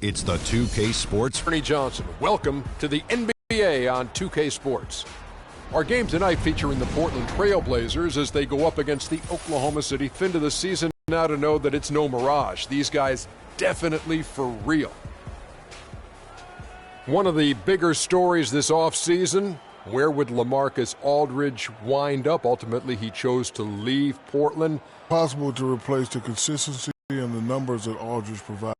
It's the 2K Sports. Ernie Johnson, welcome to the NBA on 2K Sports. Our game tonight featuring the Portland Trail Blazers as they go up against the Oklahoma City Thunder. The season now to know that it's no mirage. These guys definitely for real. One of the bigger stories this offseason, where would LaMarcus Aldridge wind up? Ultimately, he chose to leave Portland. Possible to replace the consistency and the numbers that Aldridge provides.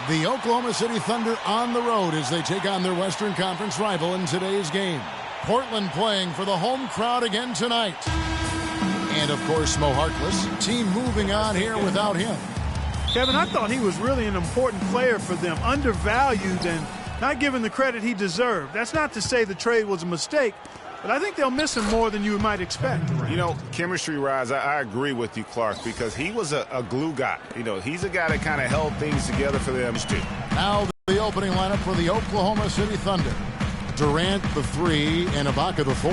The Oklahoma City Thunder on the road as they take on their Western Conference rival in today's game. Portland playing for the home crowd again tonight. And, of course, Mo Harkless. Team moving on here without him. Kevin, I thought he was really an important player for them, undervalued and not given the credit he deserved. That's not to say the trade was a mistake, but I think they'll miss him more than you might expect. You know, chemistry-wise, I agree with you, Clark, because he was a glue guy. You know, he's a guy that kind of held things together for them, too. Now the opening lineup for the Oklahoma City Thunder. Durant, the 3, and Ibaka, the 4.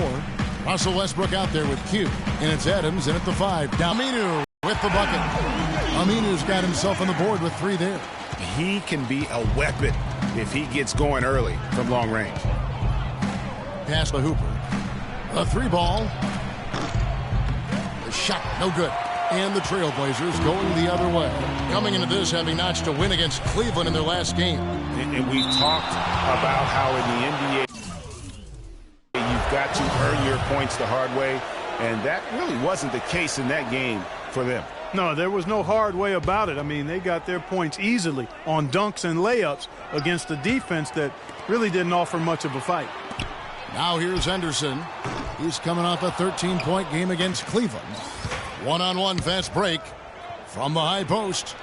Russell Westbrook out there with Q. And it's Adams in at the 5. Aminu with the bucket. Aminu's got himself on the board with 3 there. He can be a weapon if he gets going early from long range. Pass to Hooper. A 3 ball. The shot, no good. And the Trailblazers going the other way. Coming into this, having notched a win against Cleveland in their last game. And we've talked about how in the NBA, you've got to earn your points the hard way. And that really wasn't the case in that game for them. No, there was no hard way about it. I mean, they got their points easily on dunks and layups against a defense that really didn't offer much of a fight. Now here's Henderson. He's coming off a 13-point game against Cleveland. One-on-one fast break from the high post.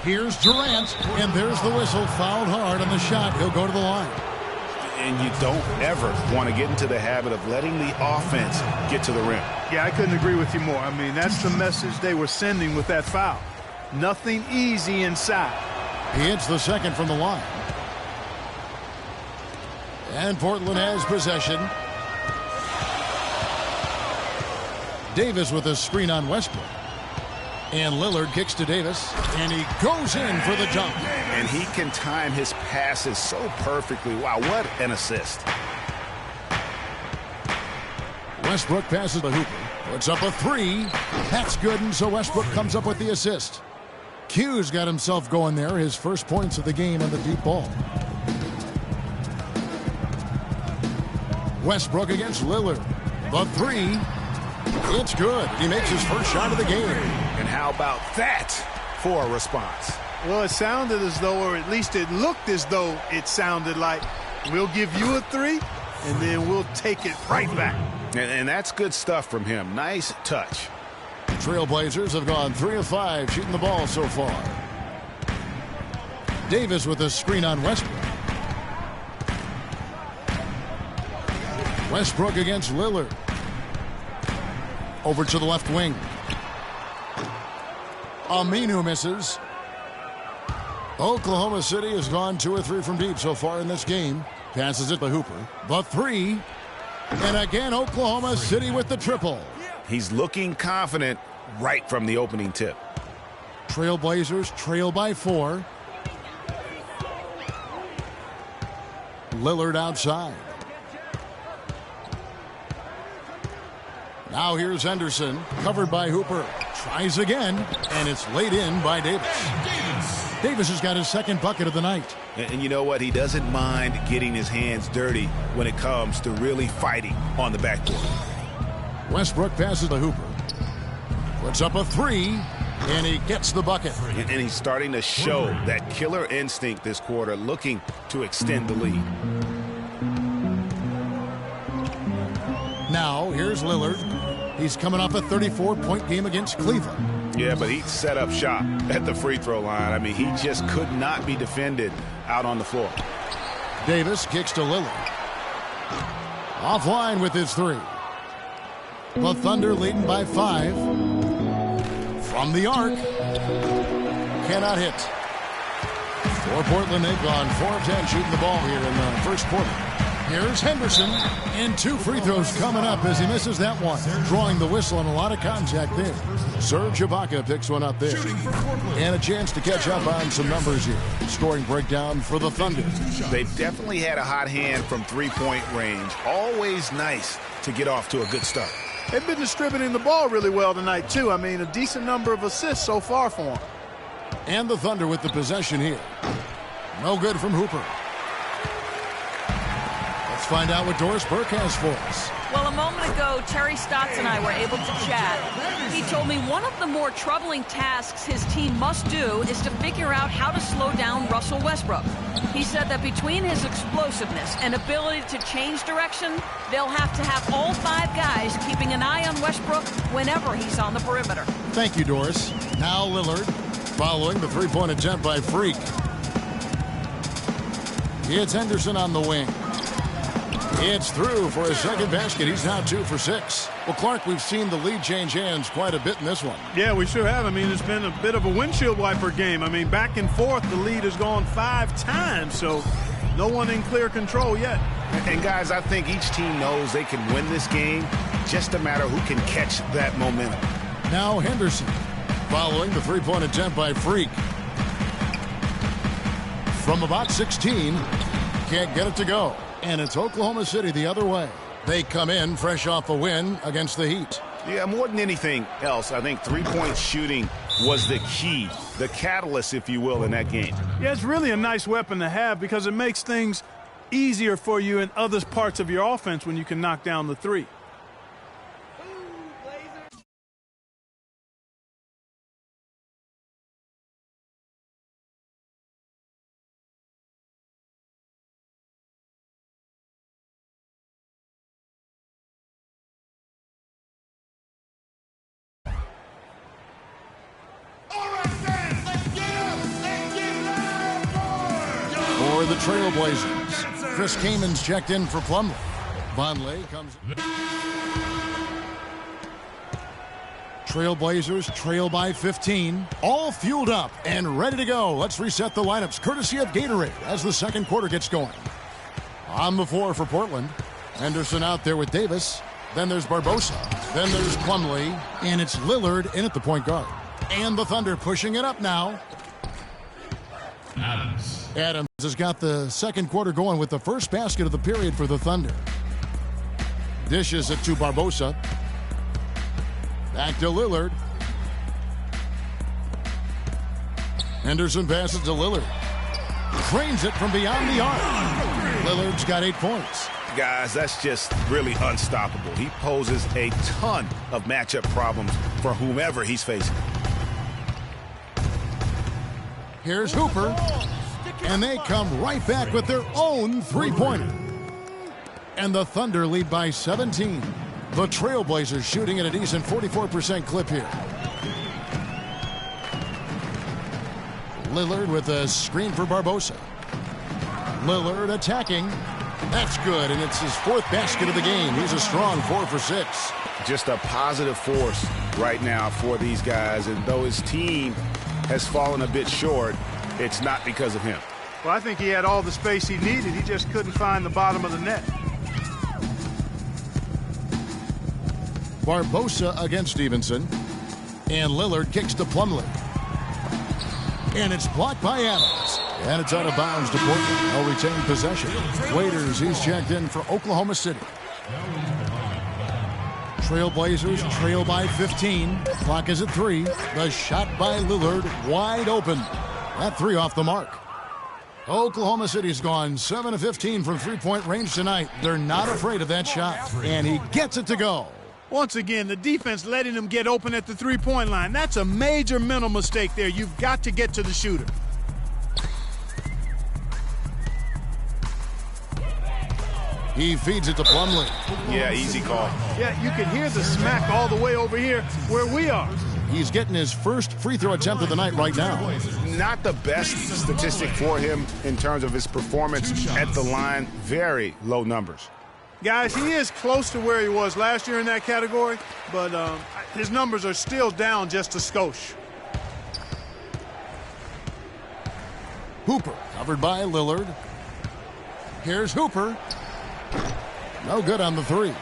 Here's Durant, and there's the whistle. Fouled hard on the shot. He'll go to the line. And you don't ever want to get into the habit of letting the offense get to the rim. Yeah, I couldn't agree with you more. I mean, that's the message they were sending with that foul. Nothing easy inside. He hits the second from the line. And Portland has possession. Davis with a screen on Westbrook. And Lillard kicks to Davis. And he goes in for the dunk. And he can time his passes so perfectly. Wow, what an assist. Westbrook passes to Hooper. Puts up a 3. That's good, and so Westbrook comes up with the assist. Q's got himself going there. His first points of the game on the deep ball. Westbrook against Lillard. The 3. It's good. He makes his first shot of the game. And how about that for a response? Well, it sounded as though, or at least it looked as though it sounded like, we'll give you a 3, and then we'll take it right back. And that's good stuff from him. Nice touch. The Trailblazers have gone 3 of 5 shooting the ball so far. Davis with a screen on Westbrook. Westbrook against Lillard. Over to the left wing. Aminu misses. Oklahoma City has gone 2 or 3 from deep so far in this game. Passes it to Hooper. The 3. And again, Oklahoma City with the triple. He's looking confident right from the opening tip. Trailblazers trail by 4. Lillard outside. Now here's Henderson, covered by Hooper. Tries again, and it's laid in by Davis. Davis has got his second bucket of the night. And you know what? He doesn't mind getting his hands dirty when it comes to really fighting on the backboard. Westbrook passes to Hooper. Puts up a 3, and he gets the bucket. And he's starting to show that killer instinct this quarter, looking to extend the lead. Now, here's Lillard. He's coming off a 34-point game against Cleveland. Yeah, but he set up shop at the free throw line. I mean, he just could not be defended out on the floor. Davis kicks to Lillard. Offline with his 3. The Thunder leading by 5. From the arc. Cannot hit. For Portland, they've gone 4 of 10 shooting the ball here in the first quarter. Here's Henderson, and 2 free throws coming up as he misses that one. Drawing the whistle and a lot of contact there. Serge Ibaka picks one up there. And a chance to catch up on some numbers here. Scoring breakdown for the Thunder. They've definitely had a hot hand from three-point range. Always nice to get off to a good start. They've been distributing the ball really well tonight, too. I mean, a decent number of assists so far for them. And the Thunder with the possession here. No good from Hooper. Let's find out what Doris Burke has for us. Well, a moment ago, Terry Stotts and I were able to chat. He told me one of the more troubling tasks his team must do is to figure out how to slow down Russell Westbrook. He said that between his explosiveness and ability to change direction, they'll have to have all 5 guys keeping an eye on Westbrook whenever he's on the perimeter. Thank you, Doris. Now Lillard, following the three-point attempt by Freak. It's Henderson on the wing. It's through for his second basket. He's now 2 for 6. Well, Clark, we've seen the lead change hands quite a bit in this one. Yeah, we sure have. I mean, it's been a bit of a windshield wiper game. I mean, back and forth, the lead has gone 5 times, so no one in clear control yet. And, guys, I think each team knows they can win this game. Just a matter who can catch that momentum. Now Henderson, following the three-point attempt by Freak. From about 16, can't get it to go. And it's Oklahoma City the other way. They come in fresh off a win against the Heat. Yeah, more than anything else, I think three-point shooting was the key, the catalyst, if you will, in that game. Yeah, it's really a nice weapon to have because it makes things easier for you in other parts of your offense when you can knock down the three. For the Trailblazers, Chris Kaman's checked in for Plumlee. Vonleh comes. Trailblazers trail by 15. All fueled up and ready to go. Let's reset the lineups courtesy of Gatorade as the second quarter gets going. On the floor for Portland. Henderson out there with Davis. Then there's Barbosa. Then there's Plumlee. And it's Lillard in at the point guard. And the Thunder pushing it up now. Adams has got the second quarter going with the first basket of the period for the Thunder. Dishes it to Barbosa. Back to Lillard. Henderson passes to Lillard. Trains it from beyond the arc. Lillard's got 8 points. Guys, that's just really unstoppable. He poses a ton of matchup problems for whomever he's facing. Here's Hooper. And they come right back with their own three-pointer. And the Thunder lead by 17. The Trailblazers shooting at a decent 44% clip here. Lillard with a screen for Barbosa. Lillard attacking. That's good, and it's his 4th basket of the game. He's a strong 4 for 6. Just a positive force right now for these guys, and though his team has fallen a bit short, it's not because of him. Well, I think he had all the space he needed. He just couldn't find the bottom of the net. Barbosa against Stevenson. And Lillard kicks to Plumlee. And it's blocked by Adams. And it's out of bounds to Portland. They'll retain possession. Waiters, he's checked in for Oklahoma City. Trailblazers trail by 15. Clock is at 3. The shot by Lillard wide open. That 3 off the mark. Oklahoma City's gone 7 of 15 from three-point range tonight. They're not afraid of that shot. And he gets it to go. Once again, the defense letting him get open at the three-point line. That's a major mental mistake there. You've got to get to the shooter. He feeds it to Plumlee. Yeah, easy call. Yeah, you can hear the smack all the way over here where we are. He's getting his first free throw attempt of the night right now. Not the best statistic for him in terms of his performance at the line. Very low numbers. Guys, he is close to where he was last year in that category, but his numbers are still down just a skosh. Hooper covered by Lillard. Here's Hooper. No good on the three.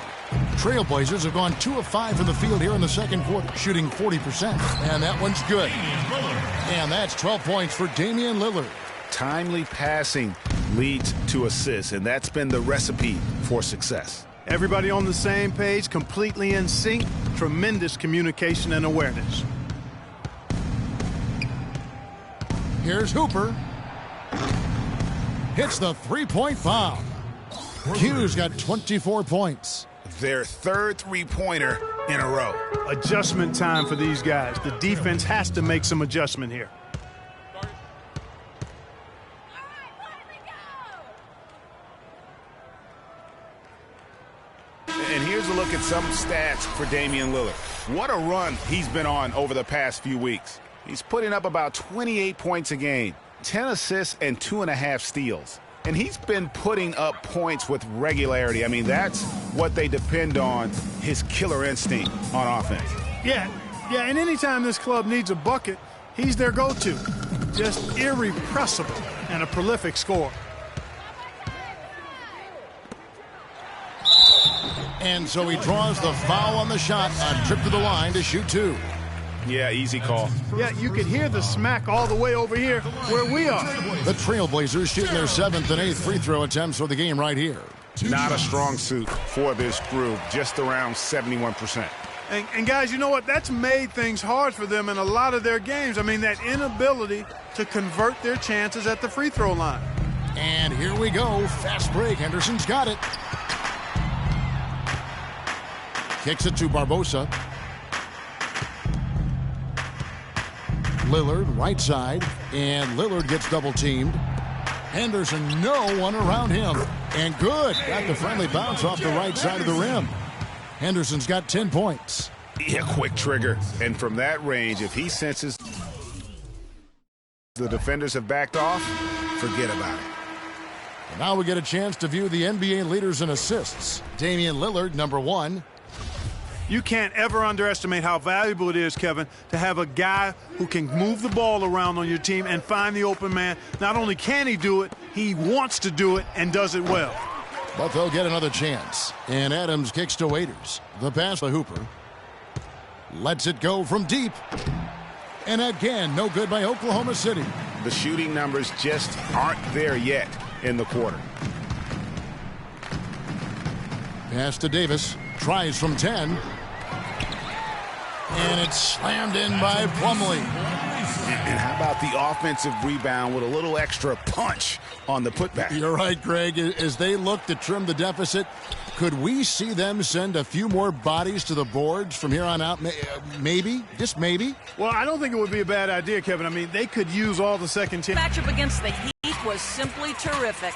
Trailblazers have gone 2 of 5 from the field here in the second quarter, shooting 40%. And that one's good. And that's 12 points for Damian Lillard. Timely passing leads to assists, and that's been the recipe for success. Everybody on the same page, completely in sync. Tremendous communication and awareness. Here's Hooper. Hits the three-point foul. Q's got 24 points. Their third three-pointer in a row. Adjustment time for these guys. The defense has to make some adjustment here. And here's a look at some stats for Damian Lillard. What a run he's been on over the past few weeks. He's putting up about 28 points a game, 10 assists, and 2.5 steals. And he's been putting up points with regularity. I mean, that's what they depend on, his killer instinct on offense. Yeah, and anytime this club needs a bucket, he's their go-to. Just irrepressible and a prolific scorer. And so he draws the foul on the shot on trip to the line to shoot 2. Yeah, easy call. Yeah, you could hear the smack all the way over here where we are. The Trailblazers shooting their 7th and 8th free throw attempts for the game right here. Not a strong suit for this group, just around 71%. And guys, you know what? That's made things hard for them in a lot of their games. I mean, that inability to convert their chances at the free throw line. And here we go. Fast break. Henderson's got it. Kicks it to Barbosa. Lillard, right side, and Lillard gets double-teamed. Henderson, no one around him. And good. Got the friendly bounce off the right side of the rim. Henderson's got 10 points. Yeah, quick trigger. And from that range, if he senses the defenders have backed off, forget about it. Now we get a chance to view the NBA leaders in assists. Damian Lillard, number 1. You can't ever underestimate how valuable it is, Kevin, to have a guy who can move the ball around on your team and find the open man. Not only can he do it, he wants to do it and does it well. But they'll get another chance. And Adams kicks to Waiters. The pass to Hooper. Lets it go from deep. And again, no good by Oklahoma City. The shooting numbers just aren't there yet in the quarter. Pass to Davis. Tries from 10. And it's slammed in by Plumlee. And how about the offensive rebound with a little extra punch on the putback? You're right, Greg. As they look to trim the deficit, could we see them send a few more bodies to the boards from here on out? Maybe? Just maybe? Well, I don't think it would be a bad idea, Kevin. I mean, they could use all the second team. Matchup against the Heat was simply terrific.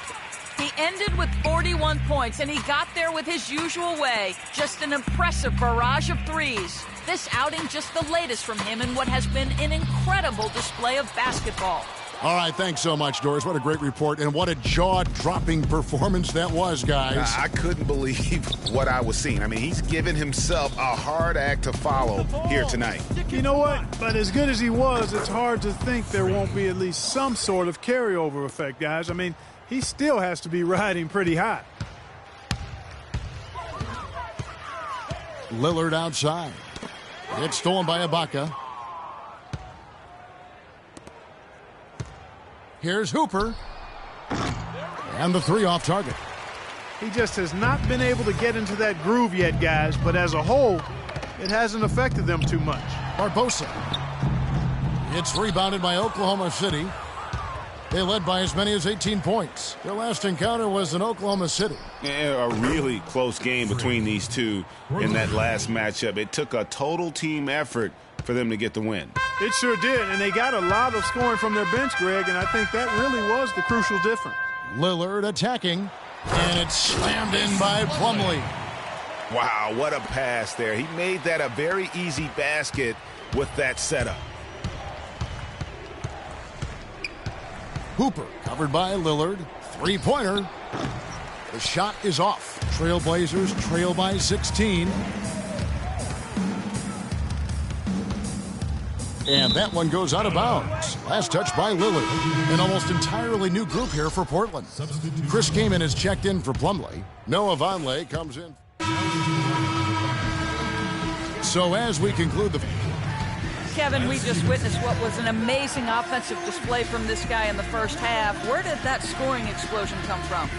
He ended with 41 points, and he got there with his usual way. Just an impressive barrage of threes. This outing just the latest from him in what has been an incredible display of basketball. All right, thanks so much, Doris. What a great report, and what a jaw-dropping performance that was, guys. I couldn't believe what I was seeing. I mean, he's given himself a hard act to follow here tonight. You know what? But as good as he was, it's hard to think there won't be at least some sort of carryover effect, guys. I mean, he still has to be riding pretty high. Lillard outside. It's stolen by Ibaka. Here's Hooper. And the 3 off target. He just has not been able to get into that groove yet, guys. But as a whole, it hasn't affected them too much. Barbosa. It's rebounded by Oklahoma City. They led by as many as 18 points. Their last encounter was in Oklahoma City. A really close game between these two in that last matchup. It took a total team effort for them to get the win. It sure did, and they got a lot of scoring from their bench, Greg, and I think that really was the crucial difference. Lillard attacking, and it's slammed in by Plumlee. Wow, what a pass there. He made that a very easy basket with that setup. Hooper covered by Lillard. 3-pointer. The shot is off. Trailblazers trail by 16. And that one goes out of bounds. Last touch by Lillard. An almost entirely new group here for Portland. Chris Kaman is checked in for Plumlee. Noah Vonleh comes in. So as we conclude the... Kevin, we just witnessed what was an amazing offensive display from this guy in the first half. Where did that scoring explosion come from?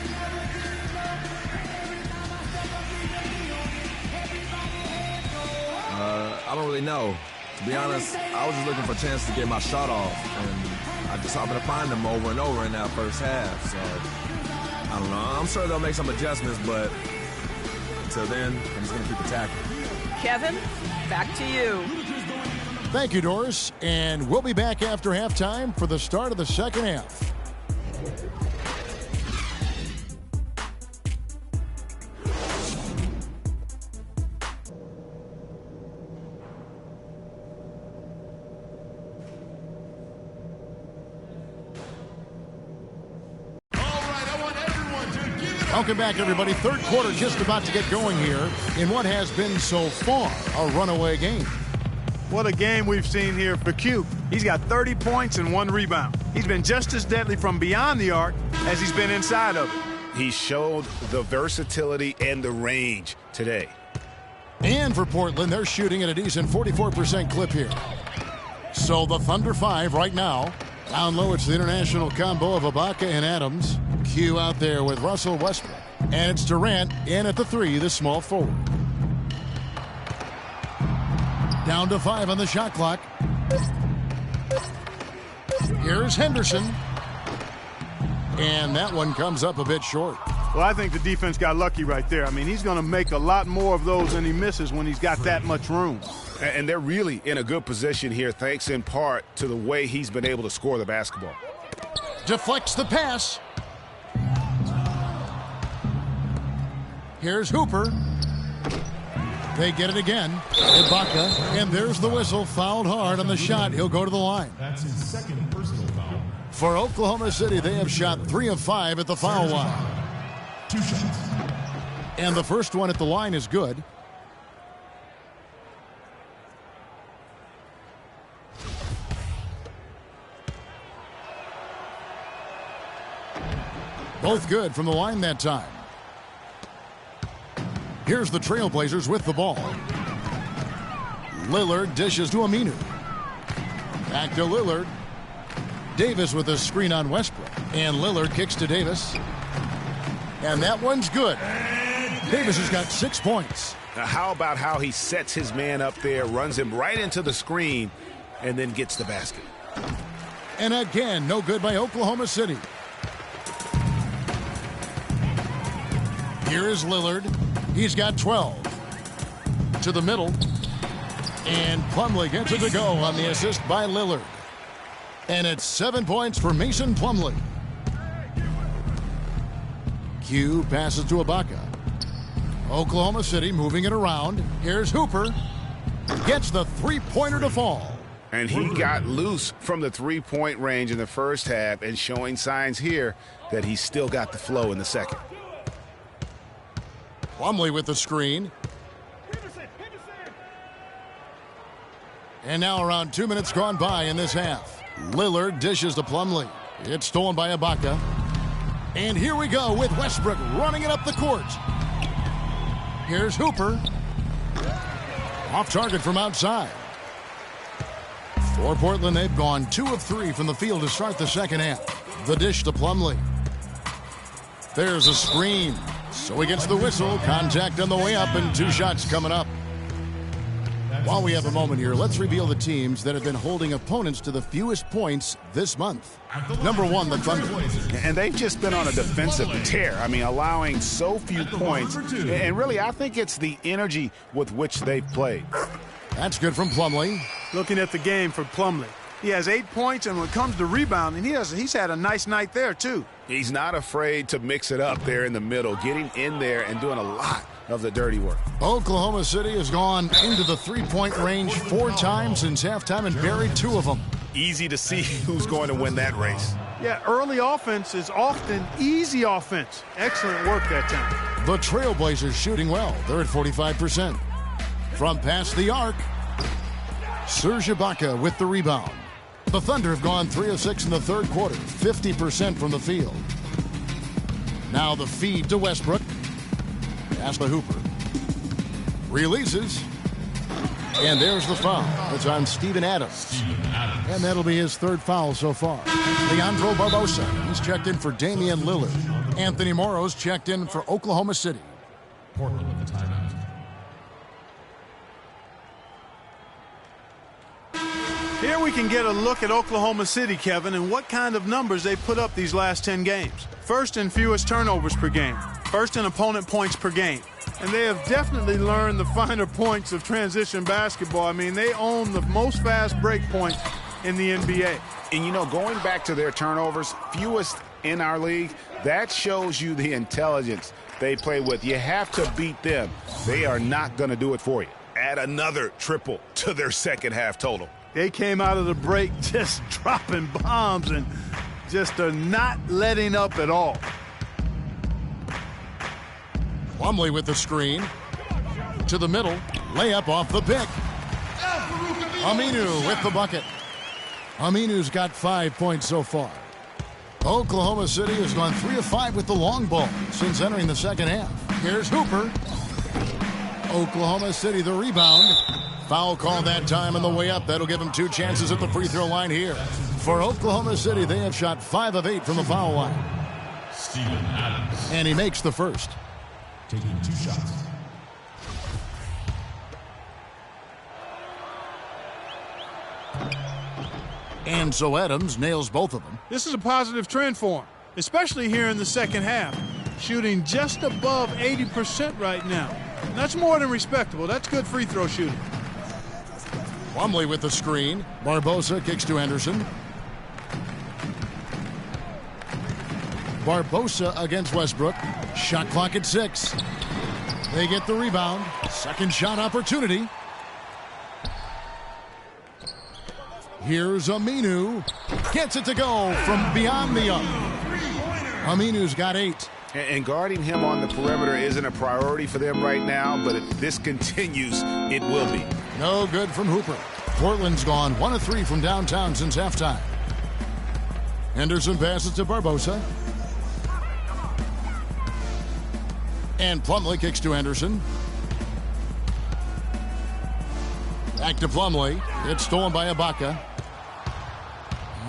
I don't really know. To be honest, I was just looking for a chance to get my shot off, and I just happened to find them over and over in that first half. So, I don't know. I'm sure they'll make some adjustments, but until then, I'm just going to keep attacking. Kevin, back to you. Thank you, Doris. And we'll be back after halftime for the start of the second half. Welcome back, everybody. Third quarter just about to get going here in what has been so far a runaway game. What a game we've seen here for Q. He's got 30 points and 1 rebound. He's been just as deadly from beyond the arc as he's been inside of it. He showed the versatility and the range today. And for Portland, they're shooting at a decent 44% clip here. So the Thunder 5 right now. Down low, it's the international combo of Ibaka and Adams. Q out there with Russell Westbrook. And it's Durant in at the 3, the small forward. Down to 5 on the shot clock. Here's Henderson. And that one comes up a bit short. Well, I think the defense got lucky right there. I mean, he's going to make a lot more of those than he misses when he's got that much room. And they're really in a good position here, thanks in part to the way he's been able to score the basketball. Deflects the pass. Here's Hooper. They get it again. Ibaka. And there's the whistle. Fouled hard on the shot. He'll go to the line. That's his second personal foul. For Oklahoma City, they have shot 3 of 5 at the foul line. 2 shots. And the first one at the line is good. Both good from the line that time. Here's the Trailblazers with the ball. Lillard dishes to Aminu. Back to Lillard. Davis with a screen on Westbrook. And Lillard kicks to Davis. And that one's good. Davis has got 6 points. Now, how about how he sets his man up there, runs him right into the screen, and then gets the basket. And again, no good by Oklahoma City. Here is Lillard. He's got 12. To the middle. And Plumlee gets it to go on the assist by Lillard. And it's 7 points for Mason Plumlee. Q passes to Ibaka. Oklahoma City moving it around. Here's Hooper. Gets the three-pointer to fall. And he got loose from the three-point range in the first half and showing signs here that he's still got the flow in the second. Plumlee with the screen. And now around 2 minutes gone by in this half. Lillard dishes to Plumlee. It's stolen by Ibaka. And here we go with Westbrook running it up the court. Here's Hooper. Off target from outside. For Portland, they've gone 2 of 3 from the field to start the second half. The dish to Plumlee. There's a screen. So he gets the whistle. Contact on the way up and 2 shots coming up. While we have a moment here, let's reveal the teams that have been holding opponents to the fewest points this month. Number 1, the Thunder. And they've just been on a defensive tear. I mean, allowing so few points. And really, I think it's the energy with which they've played. That's good from Plumlee. Looking at the game for Plumlee. He has 8 points, and when it comes to rebounding, he's had a nice night there, too. He's not afraid to mix it up there in the middle, getting in there and doing a lot of the dirty work. Oklahoma City has gone into the three-point range 4 times since halftime and buried 2 of them. Easy to see who's going to win that race. Yeah, early offense is often easy offense. Excellent work that time. The Trailblazers shooting well. They're at 45%. From past the arc. Serge Ibaka with the rebound. The Thunder have gone 3 of 6 in the third quarter, 50% from the field. Now the feed to Westbrook. Pass to Hooper. Releases. And there's the foul. It's on Steven Adams. And that'll be his third foul so far. Leandro Barbosa, he's checked in for Damian Lillard. Anthony Morrow's checked in for Oklahoma City. Portland with the timeout. Here we can get a look at Oklahoma City, Kevin, and what kind of numbers they put up these last 10 games. First in fewest turnovers per game. First in opponent points per game. And they have definitely learned the finer points of transition basketball. I mean, they own the most fast break points in the NBA. And, you know, going back to their turnovers, fewest in our league, that shows you the intelligence they play with. You have to beat them. They are not going to do it for you. Add another triple to their second half total. They came out of the break just dropping bombs and just are not letting up at all. Plumlee with the screen. To the middle. Layup off the pick. Aminu with the bucket. Aminu's got 5 points so far. Oklahoma City has gone 3 of 5 with the long ball since entering the second half. Here's Hooper. Oklahoma City the rebound. Foul call that time on the way up. That'll give them 2 chances at the free throw line here. For Oklahoma City, they have shot 5 of 8 from the foul line. Steven Adams. And he makes the first. Taking 2 shots. And so Adams nails both of them. This is a positive trend for him, especially here in the second half. Shooting just above 80% right now. And that's more than respectable. That's good free throw shooting. Plumlee with the screen. Barbosa kicks to Henderson. Barbosa against Westbrook. Shot clock at 6. They get the rebound. Second shot opportunity. Here's Aminu. Gets it to go from beyond the arc. Aminu's got 8. And guarding him on the perimeter isn't a priority for them right now, but if this continues, it will be. No good from Hooper. Portland's gone 1 of 3 from downtown since halftime. Henderson passes to Barbosa. And Plumlee kicks to Henderson. Back to Plumlee. It's stolen by Ibaka.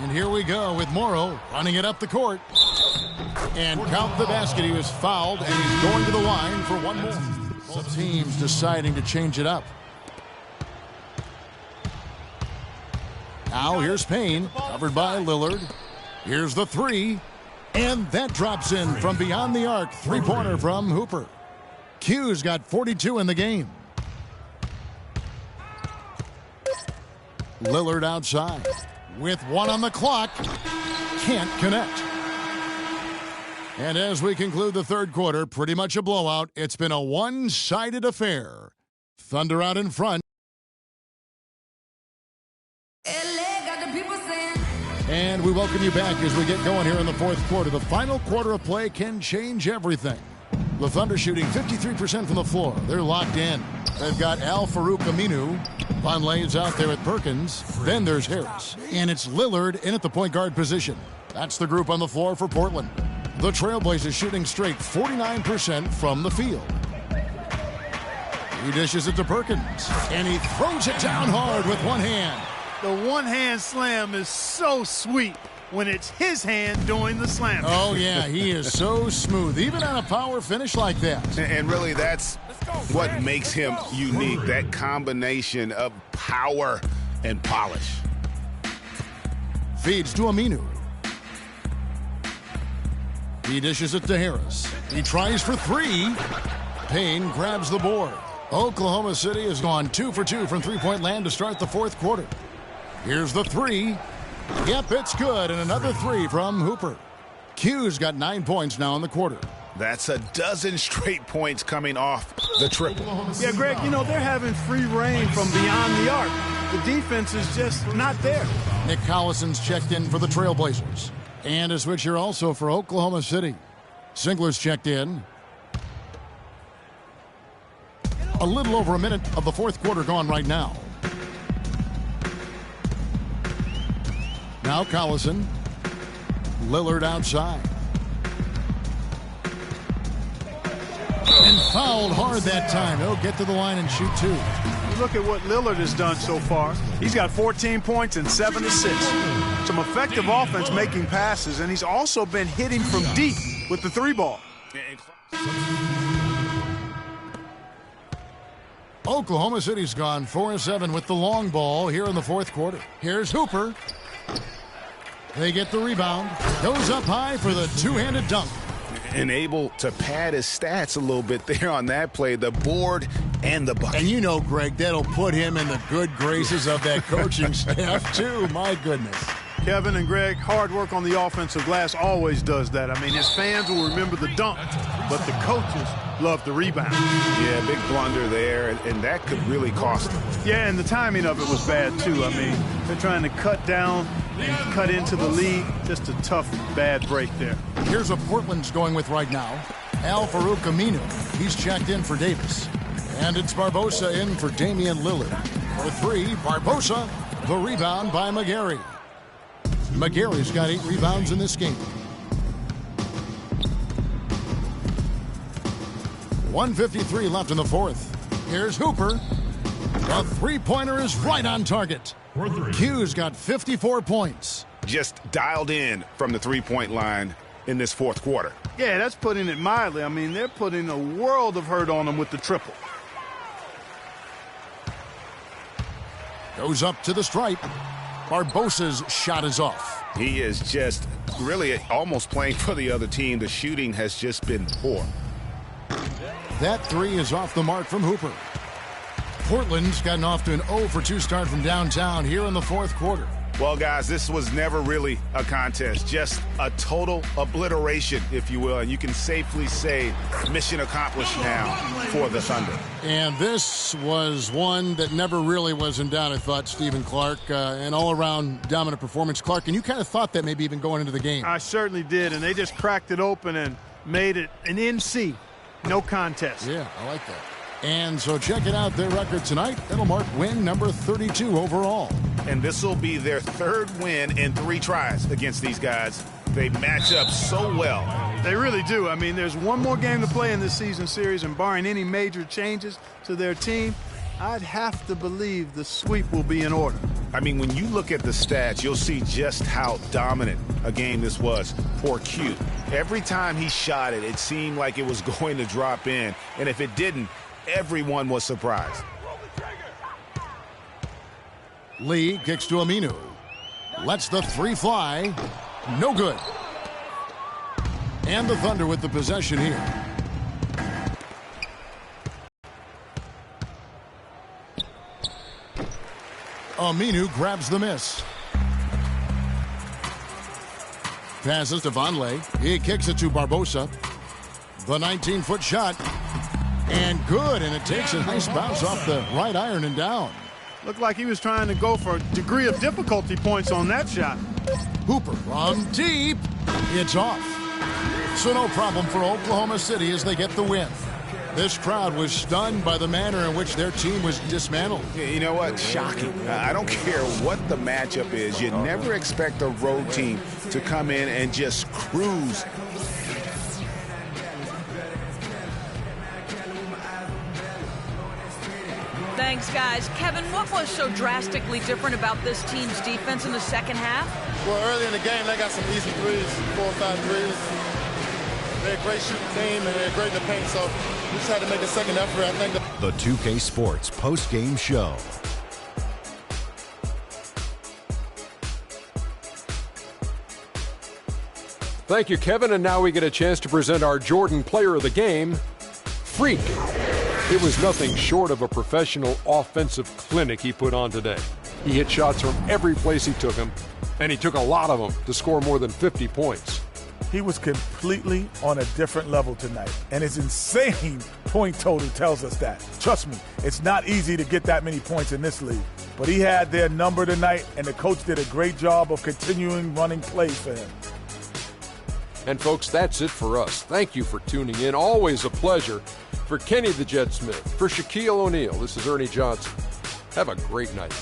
And here we go with Morrow running it up the court. And count the basket. He was fouled, and he's going to the line for one more. Both teams deciding to change it up. Now here's Payne, covered by Lillard. Here's the 3. And that drops in from beyond the arc. 3-pointer from Hooper. Q's got 42 in the game. Lillard outside. With 1 on the clock. Can't connect. And as we conclude the third quarter, pretty much a blowout. It's been a one-sided affair. Thunder out in front. And we welcome you back as we get going here in the fourth quarter. The final quarter of play can change everything. The Thunder shooting 53% from the floor. They're locked in. They've got Al-Farouq Aminu. Vonleh's out there at Perkins. Then there's Harris. And it's Lillard in at the point guard position. That's the group on the floor for Portland. The Trailblazers shooting straight 49% from the field. He dishes it to Perkins. And he throws it down hard with one hand. The one-hand slam is so sweet when it's his hand doing the slam. Oh, yeah, he is so smooth, even on a power finish like that. And really, that's what makes him unique, that combination of power and polish. Feeds to Aminu. He dishes it to Harris. He tries for 3. Payne grabs the board. Oklahoma City has gone 2 for 2 from three-point land to start the fourth quarter. Here's the 3. Yep, it's good. And another 3 from Hooper. Q's got 9 points now in the quarter. That's a dozen straight points coming off the triple. Yeah, Greg, you know, they're having free reign from beyond the arc. The defense is just not there. Nick Collison's checked in for the Trailblazers. And a switch here also for Oklahoma City. Singler's checked in. A little over a minute of the fourth quarter gone right now. Now Collison. Lillard outside. And fouled hard that time. He'll get to the line and shoot two. Look at what Lillard has done so far. He's got 14 points and 7 assists. Some effective offense making passes, and he's also been hitting from deep with the three ball. Oklahoma City's gone 4-7 with the long ball here in the fourth quarter. Here's Hooper. They get the rebound. Goes up high for the two-handed dunk. And able to pad his stats a little bit there on that play, the board and the bucket. And you know, Greg, that'll put him in the good graces of that coaching staff, too. My goodness. Kevin and Greg, hard work on the offensive glass always does that. I mean, his fans will remember the dunk, but the coaches love the rebound. Yeah, big blunder there, and that could really cost him. Yeah, and the timing of it was bad, too. I mean, they're trying to cut down and cut into the lead. Just a tough, bad break there. Here's what Portland's going with right now. Al-Farouq Aminu. He's checked in for Davis. And it's Barbosa in for Damian Lillard. For three, Barbosa. The rebound by McGarry. McGarry's got 8 rebounds in this game. 1:53 left in the fourth. Here's Hooper. The three-pointer is right on target. Q's got 54 points. Just dialed in from the three-point line in this fourth quarter. Yeah, that's putting it mildly. I mean, they're putting a world of hurt on him with the triple. Goes up to the stripe. Barbosa's shot is off. He is just really almost playing for the other team. The shooting has just been poor. That three is off the mark from Hooper. Portland's gotten off to an 0-for-2 start from downtown here in the fourth quarter. Well, guys, this was never really a contest. Just a total obliteration, if you will. And you can safely say mission accomplished now for the Thunder. And this was one that never really was in doubt, I thought, Stephen Clark. An all-around dominant performance. Clark, and you kind of thought that maybe even going into the game. I certainly did, and they just cracked it open and made it an NC. No contest. Yeah, I like that. And so check it out, their record tonight. That'll mark win number 32 overall. And this will be their third win in 3 tries against these guys. They match up so well. They really do. I mean, there's one more game to play in this season series, and barring any major changes to their team, I'd have to believe the sweep will be in order. I mean, when you look at the stats, you'll see just how dominant a game this was for Q. Every time he shot it, it seemed like it was going to drop in. And if it didn't, everyone was surprised. Lee kicks to Aminu. Lets the three fly. No good. And the Thunder with the possession here. Aminu grabs the miss. Passes to Vonleh. He kicks it to Barbosa. The 19-foot shot. And good, and it takes a nice bounce off the right iron and down. Looked like he was trying to go for a degree of difficulty points on that shot. Hooper from deep. It's off. So no problem for Oklahoma City as they get the win. This crowd was stunned by the manner in which their team was dismantled. You know what? Shocking. I don't care what the matchup is. You never expect a road team to come in and just cruise. Thanks, guys. Kevin, what was so drastically different about this team's defense in the second half? Well, early in the game, they got some easy threes, 4 or 5 threes. They're a great shooting team, and they're great in the paint, so we just had to make a second effort. I think The 2K Sports post-game show. Thank you, Kevin. And now we get a chance to present our Jordan Player of the Game, Freak. It was nothing short of a professional offensive clinic he put on today. He hit shots from every place he took them, and he took a lot of them to score more than 50 points. He was completely on a different level tonight, and his insane point total tells us that. Trust me, it's not easy to get that many points in this league, but he had their number tonight, and the coach did a great job of continuing running plays for him. And folks, that's it for us. Thank you for tuning in. Always a pleasure. For Kenny the Jet Smith, for Shaquille O'Neal, this is Ernie Johnson. Have a great night.